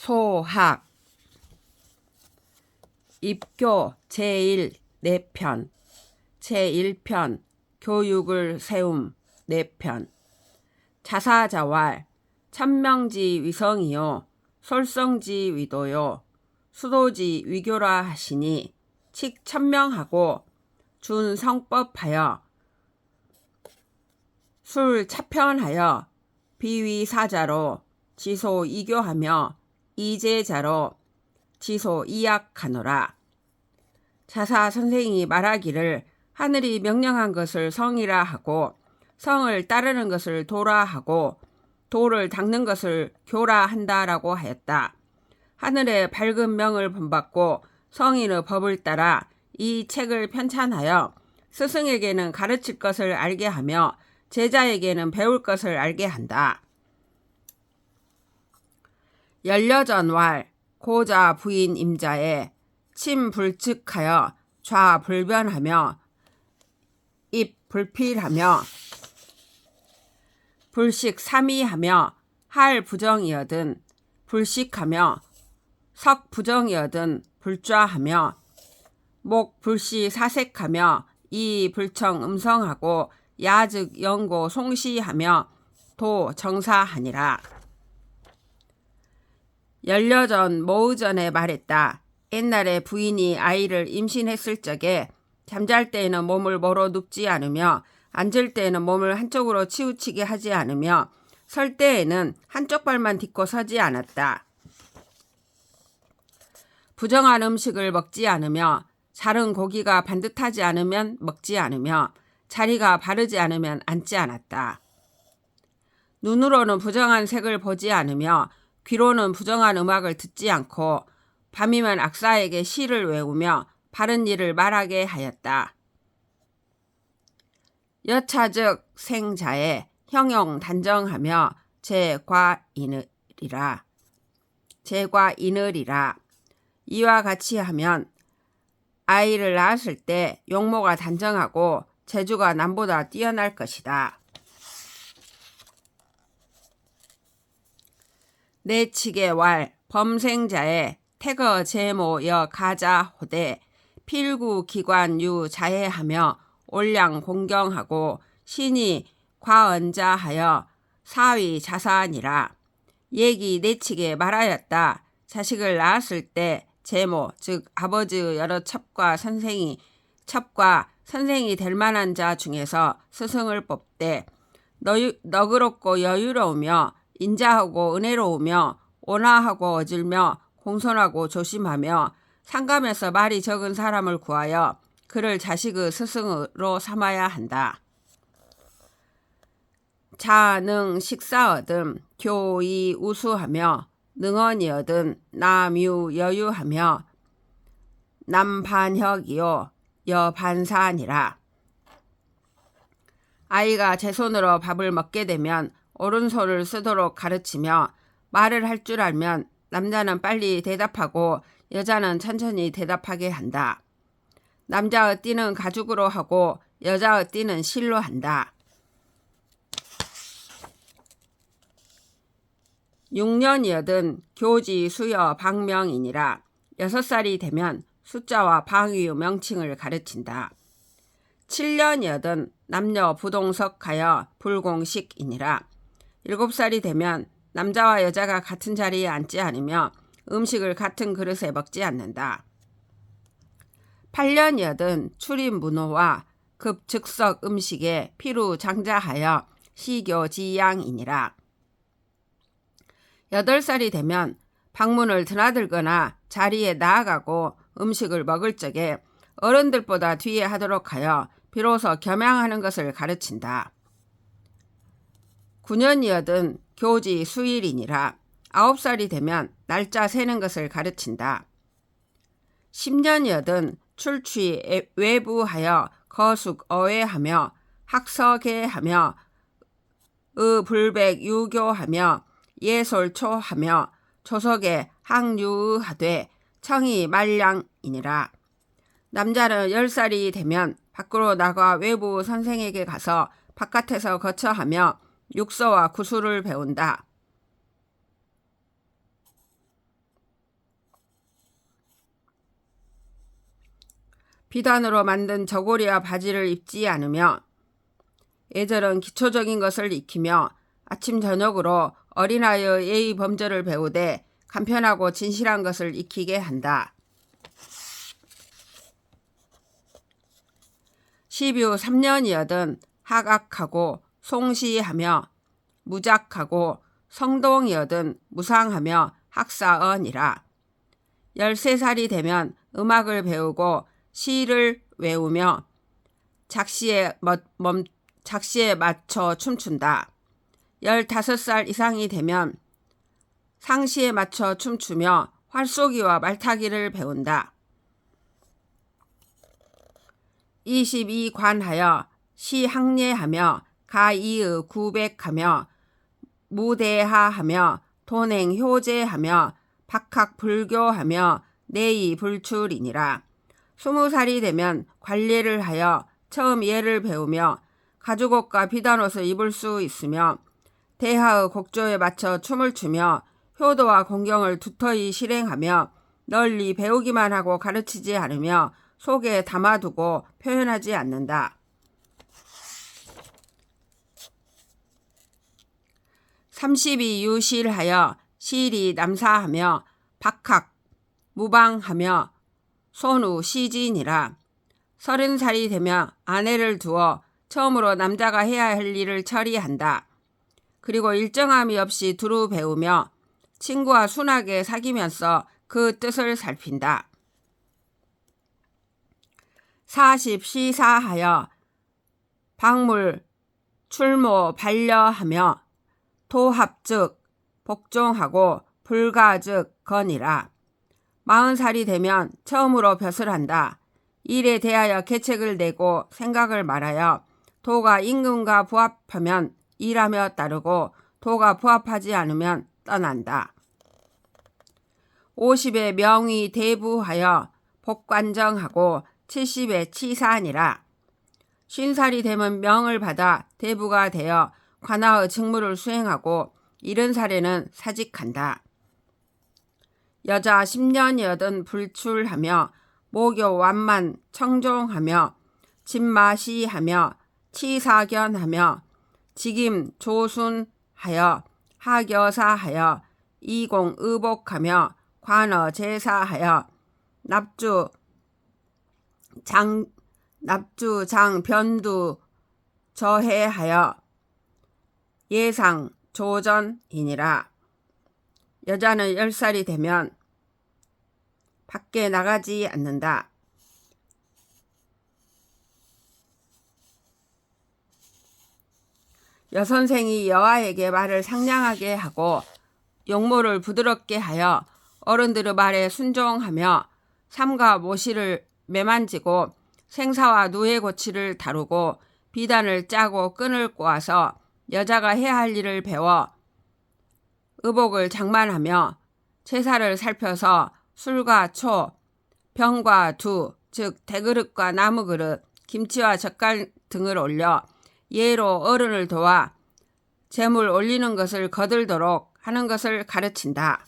소학 입교 제1 4편 제1편 교육을 세움 4편 자사자왈 천명지 위성이요 솔성지 위도요 수도지 위교라 하시니 칙 천명하고 준 성법하여 술 차편하여 비위사자로 지소 이교하며 이제자로 지소 이약하노라. 자사 선생이 말하기를 하늘이 명령한 것을 성이라 하고 성을 따르는 것을 도라 하고 도를 닦는 것을 교라 한다라고 하였다. 하늘의 밝은 명을 본받고 성인의 법을 따라 이 책을 편찬하여 스승에게는 가르칠 것을 알게 하며 제자에게는 배울 것을 알게 한다. 연려전왈 고자 부인 임자에 침불측하여 좌불변하며 입불필하며 불식삼이하며 할부정이여든 불식하며 석부정이여든 불좌하며 목불시사색하며 이불청 음성하고 야즉 영고 송시하며 도정사하니라. 연려전 모의전에 말했다. 옛날에 부인이 아이를 임신했을 적에 잠잘 때에는 몸을 뭐로 눕지 않으며 앉을 때에는 몸을 한쪽으로 치우치게 하지 않으며 설 때에는 한쪽 발만 딛고 서지 않았다. 부정한 음식을 먹지 않으며 자른 고기가 반듯하지 않으면 먹지 않으며 자리가 바르지 않으면 앉지 않았다. 눈으로는 부정한 색을 보지 않으며 귀로는 부정한 음악을 듣지 않고 밤이면 악사에게 시를 외우며 바른 일을 말하게 하였다. 여차즉 생자에 형용 단정하며 제과이느리라. 이와 같이 하면 아이를 낳았을 때 용모가 단정하고 재주가 남보다 뛰어날 것이다. 내칙의 왈 범생자의 태거 제모 여 가자 호대 필구 기관 유 자해하며 올량 공경하고 신이 과언자하여 사위 자사니라. 얘기 내칙에 말하였다. 자식을 낳았을 때 제모 즉 아버지의 여러 첩과 선생이 될 만한 자 중에서 스승을 뽑되 너그럽고 여유로우며 인자하고 은혜로우며 온화하고 어질며 공손하고 조심하며 상감해서 말이 적은 사람을 구하여 그를 자식의 스승으로 삼아야 한다. 자능 식사어든 교이 우수하며 능언이어든 남유 여유하며 남반혁이요 여반사니라. 아이가 제 손으로 밥을 먹게 되면 오른손을 쓰도록 가르치며 말을 할 줄 알면 남자는 빨리 대답하고 여자는 천천히 대답하게 한다. 남자의 띠는 가죽으로 하고 여자의 띠는 실로 한다. 6년이여든 교지 수여 방명이니라. 6살이 되면 숫자와 방위의 명칭을 가르친다. 7년이여든 남녀 부동석하여 불공식이니라. 7살이 되면 남자와 여자가 같은 자리에 앉지 않으며 음식을 같은 그릇에 먹지 않는다. 8년이여든 출입문호와 급즉석 음식에 피루 장자하여 시교지양이니라. 8살이 되면 방문을 드나들거나 자리에 나아가고 음식을 먹을 적에 어른들보다 뒤에 하도록 하여 비로소 겸양하는 것을 가르친다. 9년이여든 교지 수일이니라. 9살이 되면 날짜 세는 것을 가르친다. 10년이여든 출취 외부하여 거숙 어회하며 학서계하며 의불백 유교하며 예솔초하며 조석에 항유하되 청이 말량이니라. 남자는 10살이 되면 밖으로 나가 외부 선생에게 가서 바깥에서 거처하며 육서와 구술을 배운다. 비단으로 만든 저고리와 바지를 입지 않으며 예절은 기초적인 것을 익히며 아침 저녁으로 어린아이의 예의 범절을 배우되 간편하고 진실한 것을 익히게 한다. 12후 3년이어든 학악하고 송시하며 무작하고 성동이어든 무상하며 학사언이라. 13살이 되면 음악을 배우고 시를 외우며 작시에 맞춰 춤춘다. 15살 이상이 되면 상시에 맞춰 춤추며 활쏘기와 말타기를 배운다. 22관하여 시학례하며 가이의 구백하며 무대하하며 돈행효제하며 박학불교하며 내의불출이니라. 20살이 되면 관례를 하여 처음 예를 배우며 가죽옷과 비단옷을 입을 수 있으며 대하의 곡조에 맞춰 춤을 추며 효도와 공경을 두터이 실행하며 널리 배우기만 하고 가르치지 않으며 속에 담아두고 표현하지 않는다. 32유실하여 시리 남사하며 박학 무방하며 손우 시진이라. 30살이 되면 아내를 두어 처음으로 남자가 해야 할 일을 처리한다. 그리고 일정함이 없이 두루 배우며 친구와 순하게 사귀면서 그 뜻을 살핀다. 40시사하여 박물 출모 반려하며 도합즉 복종하고 불가즉 건이라. 40살이 되면 처음으로 벼슬 한다. 일에 대하여 계책을 내고 생각을 말하여 도가 임금과 부합하면 일하며 따르고 도가 부합하지 않으면 떠난다. 50에 명의 대부하여 복관정하고 70에 치사하니라. 50살이 되면 명을 받아 대부가 되어 관아의 직무를 수행하고 70살에는 사직한다. 여자 10년이어든 불출하며 모교 완만 청종하며 진마시하며 치사견하며 직임 조순하여 하교사하여 이공의복하며 관어 제사하여 납주장 변두 저해하여 예상 조전이니라. 여자는 10살이 되면 밖에 나가지 않는다. 여선생이 여아에게 말을 상냥하게 하고 용모를 부드럽게 하여 어른들의 말에 순종하며 삼가 모시를 매만지고 생사와 누에 고치를 다루고 비단을 짜고 끈을 꼬아서 여자가 해야 할 일을 배워 의복을 장만하며 제사를 살펴서 술과 초, 병과 두, 즉 대그릇과 나무그릇, 김치와 젓갈 등을 올려 예로 어른을 도와 제물 올리는 것을 거들도록 하는 것을 가르친다.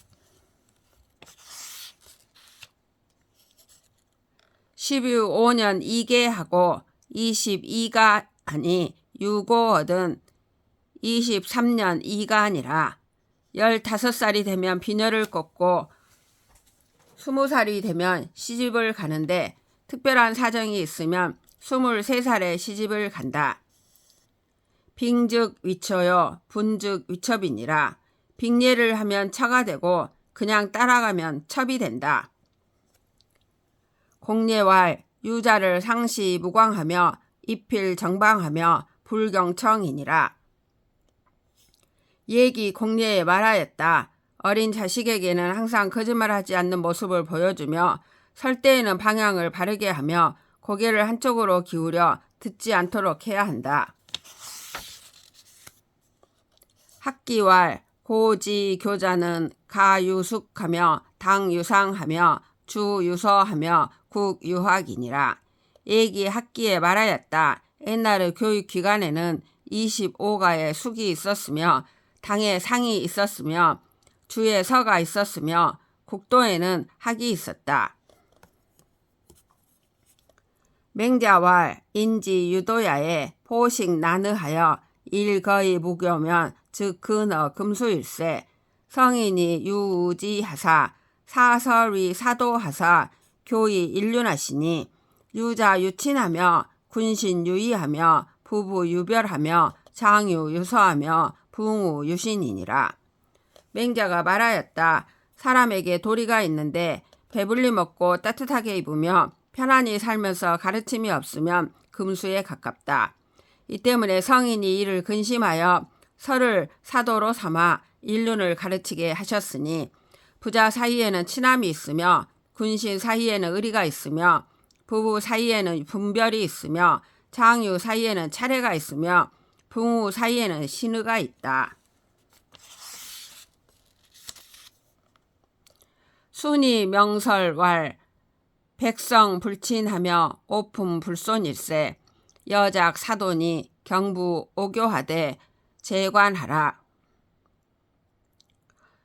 12후 5년 2개하고 22가 아니 유고얻은 23년 2가니라. 15살이 되면 비녀를 꽂고 20살이 되면 시집을 가는데 특별한 사정이 있으면 23살에 시집을 간다. 빙즉 위처요 분즉 위첩이니라. 빙예를 하면 처가 되고 그냥 따라가면 첩이 된다. 공예왈 유자를 상시 무광하며 입필 정방하며 불경청이니라. 얘기 공예에 말하였다. 어린 자식에게는 항상 거짓말하지 않는 모습을 보여주며 설 때에는 방향을 바르게 하며 고개를 한쪽으로 기울여 듣지 않도록 해야 한다. 학기왈 고지 교자는 가유숙하며 당유상하며 주유서하며 국유학이니라. 얘기 학기에 말하였다. 옛날의 교육기관에는 25가의 숙이 있었으며 당에 상이 있었으며 주에 서가 있었으며 국도에는 학이 있었다. 맹자왈 인지 유도야에 포식 나느하여 일거의 무교면 즉 근어 금수일세 성인이 유우지하사 사설위 사도하사 교의 인륜하시니 유자 유친하며 군신 유의하며 부부 유별하며 장유 유서하며 붕우 유신이니라. 맹자가 말하였다. 사람에게 도리가 있는데 배불리 먹고 따뜻하게 입으며 편안히 살면서 가르침이 없으면 금수에 가깝다. 이 때문에 성인이 이를 근심하여 설을 사도로 삼아 인륜을 가르치게 하셨으니 부자 사이에는 친함이 있으며 군신 사이에는 의리가 있으며 부부 사이에는 분별이 있으며 장유 사이에는 차례가 있으며 붕우 사이에는 신의가 있다. 순이 명설왈 백성 불친하며 오품 불손일세 여작 사돈이 경부 오교하되 재관하라.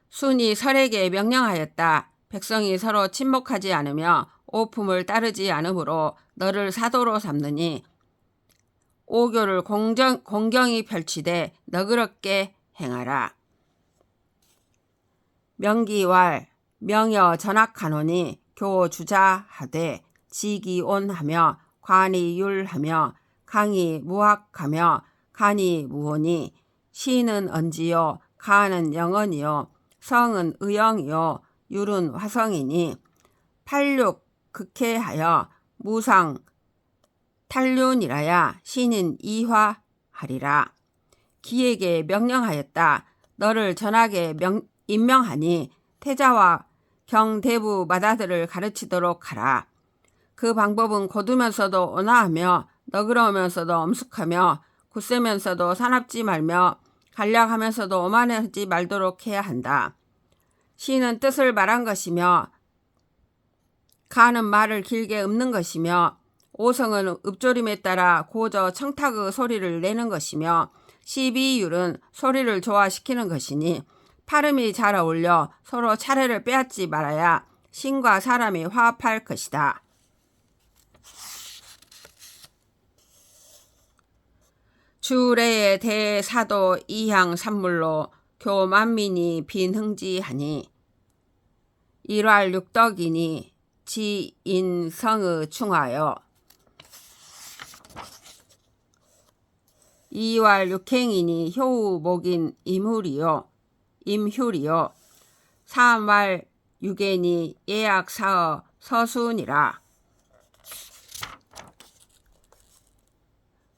순이 설에게 명령하였다. 백성이 서로 친목하지 않으며 오품을 따르지 않으므로 너를 사도로 삼느니 오교를 공경히 펼치되 너그럽게 행하라. 명기왈 명여 전학하노니 교주자하되 지기온하며 관이율하며 강이 무학하며 간이 무오니 시는 언지요 가는 영언이요 성은 의영이요 율은 화성이니 팔육 극해하여 무상 탈륜이라야 신인 이화하리라. 기에게 명령하였다. 너를 전하게 임명하니 태자와 경대부 마다들을 가르치도록 하라. 그 방법은 고두면서도 온화하며 너그러우면서도 엄숙하며 굳세면서도 사납지 말며 간략하면서도 오만하지 말도록 해야 한다. 시는 뜻을 말한 것이며 가는 말을 길게 읊는 것이며 오성은 읍조림에 따라 고저 청탁의 소리를 내는 것이며 시비율은 소리를 조화시키는 것이니 발음이 잘 어울려 서로 차례를 빼앗지 말아야 신과 사람이 화합할 것이다. 주례의 대사도 이향 산물로 교만민이 빈흥지하니 일활 육덕이니 지인성의 충하여 이활 육행이니 효우목인 임휴리요 삼활 육행이 예약사어 서순이라.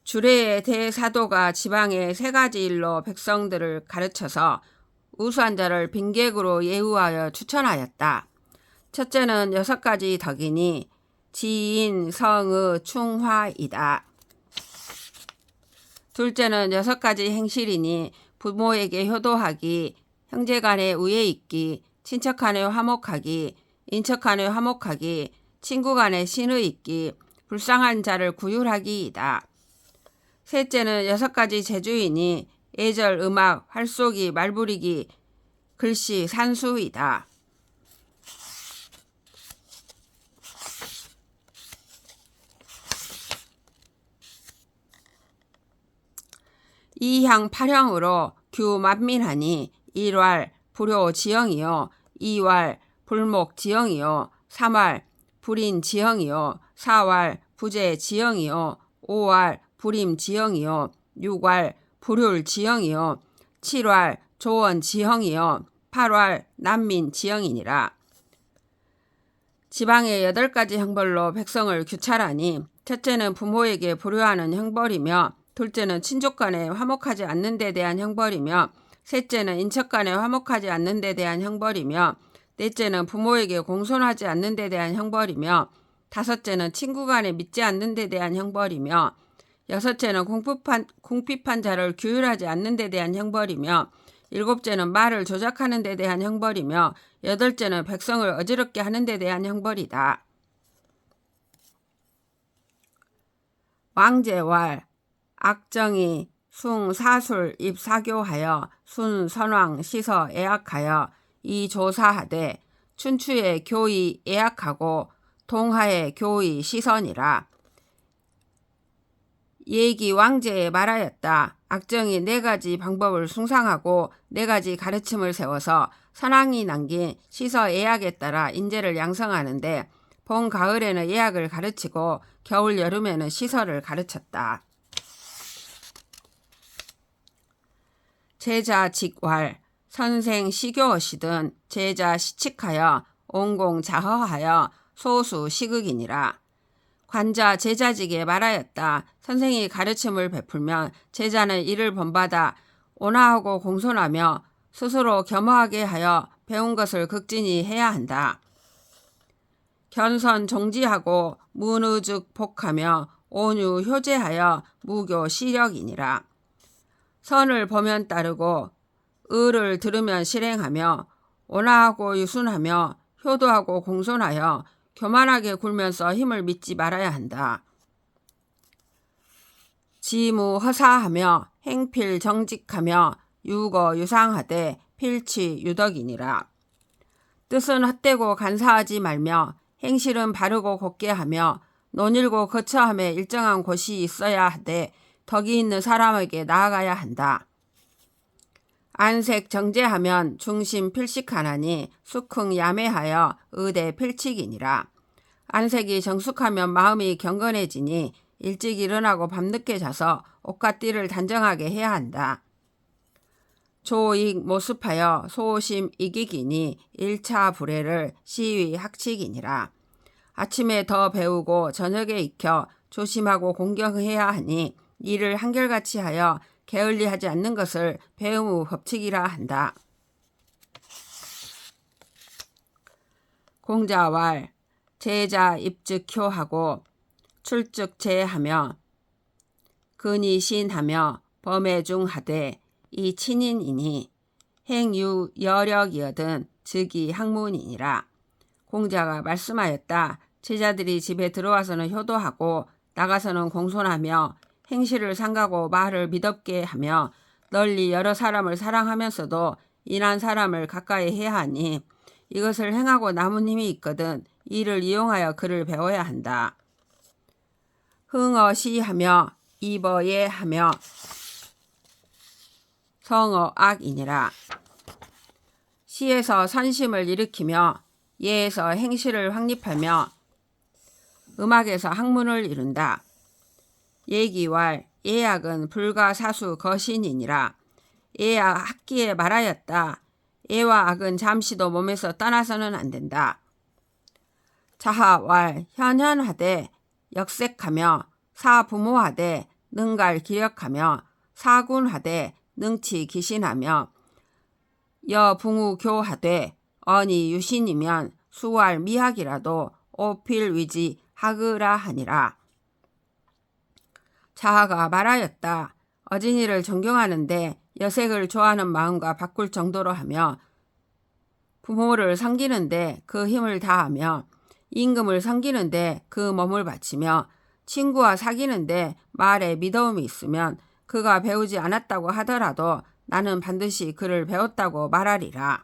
주례의 대사도가 지방의 세 가지 일로 백성들을 가르쳐서 우수한 자를 빈객으로 예우하여 추천하였다. 첫째는 6가지 덕이니 지인 성의 충화이다. 둘째는 6가지 행실이니 부모에게 효도하기, 형제간에 우애 있기, 친척간에 화목하기, 인척간에 화목하기, 친구간에 신의 있기, 불쌍한 자를 구휼하기이다. 셋째는 6가지 재주이니 예절, 음악, 활쏘기, 말부리기, 글씨, 산수이다. 이향 8형으로 규만민하니 1활 불효지형이요 2활 불목지형이요 3활 불인지형이요 4활 부재지형이요 5활 불임지형이요 6활 불효지형이요 7활 조원지형이요 8활 난민지형이니라. 지방의 8가지 형벌로 백성을 규찰하니 첫째는 부모에게 불효하는 형벌이며 둘째는 친족 간에 화목하지 않는 데 대한 형벌이며 셋째는 인척 간에 화목하지 않는 데 대한 형벌이며 넷째는 부모에게 공손하지 않는 데 대한 형벌이며 다섯째는 친구 간에 믿지 않는 데 대한 형벌이며 여섯째는 궁핍한 자를 규율하지 않는 데 대한 형벌이며 일곱째는 말을 조작하는 데 대한 형벌이며 여덟째는 백성을 어지럽게 하는 데 대한 형벌이다. 왕제왈 악정이 숭사술 입사교하여 순선왕 시서 애악하여 이조사하되 춘추의 교의 애악하고 동하의 교의 시선이라. 예기 왕제에 말하였다. 악정이 4가지 방법을 숭상하고 4가지 가르침을 세워서 선왕이 남긴 시서 예약에 따라 인재를 양성하는데 봄 가을에는 예약을 가르치고 겨울 여름에는 시서를 가르쳤다. 제자 직왈 선생 시교어시든 제자 시칙하여 온공 자허하여 소수 시극이니라. 관자 제자직에 말하였다. 선생이 가르침을 베풀면 제자는 이를 본받아 온화하고 공손하며 스스로 겸허하게 하여 배운 것을 극진히 해야 한다. 견선 종지하고 문의즉 복하며 온유 효제하여 무교 시력이니라. 선을 보면 따르고 의를 들으면 실행하며 온화하고 유순하며 효도하고 공손하여 교만하게 굴면서 힘을 믿지 말아야 한다. 지무허사하며 행필 정직하며 유거 유상하되 필치 유덕이니라. 뜻은 헛되고 간사하지 말며 행실은 바르고 곱게 하며 논일고 거처함에 일정한 곳이 있어야 하되 덕이 있는 사람에게 나아가야 한다. 안색 정제하면 중심 필식하나니 수긍 야매하여 의대 필칙이니라. 안색이 정숙하면 마음이 경건해지니 일찍 일어나고 밤늦게 자서 옷과 띠를 단정하게 해야 한다. 조익 모습하여 소심 이기기니 1차 불회를 시위 학칙이니라. 아침에 더 배우고 저녁에 익혀 조심하고 공경해야 하니 이를 한결같이 하여 게을리하지 않는 것을 배움 후 법칙이라 한다. 공자왈 제자 입즉효하고 출즉제하며 근이신하며 범해중하되 이 친인이니 행유 여력이어든 즉이 학문이니라. 공자가 말씀하였다. 제자들이 집에 들어와서는 효도하고 나가서는 공손하며 행실을 삼가고 말을 미덥게 하며 널리 여러 사람을 사랑하면서도 인한 사람을 가까이 해야 하니 이것을 행하고 남은 힘이 있거든 이를 이용하여 그를 배워야 한다. 흥어시하며 이버예하며 성어악이니라. 시에서 선심을 일으키며 예에서 행실을 확립하며 음악에서 학문을 이룬다. 예기왈 예약은 불가사수 거신이니라. 예약 학기에 말하였다. 예와 악은 잠시도 몸에서 떠나서는 안 된다. 자하왈 현현하되 역색하며 사부모하되 능갈 기력하며 사군하되 능치 기신하며 여붕우교하되 언이 유신이면 수활 미학이라도 오필위지 하그라 하니라. 자하가 말하였다. 어진이를 존경하는데 여색을 좋아하는 마음과 바꿀 정도로 하며 부모를 섬기는데 그 힘을 다하며 임금을 섬기는데 그 몸을 바치며 친구와 사귀는데 말에 미더움이 있으면 그가 배우지 않았다고 하더라도 나는 반드시 그를 배웠다고 말하리라.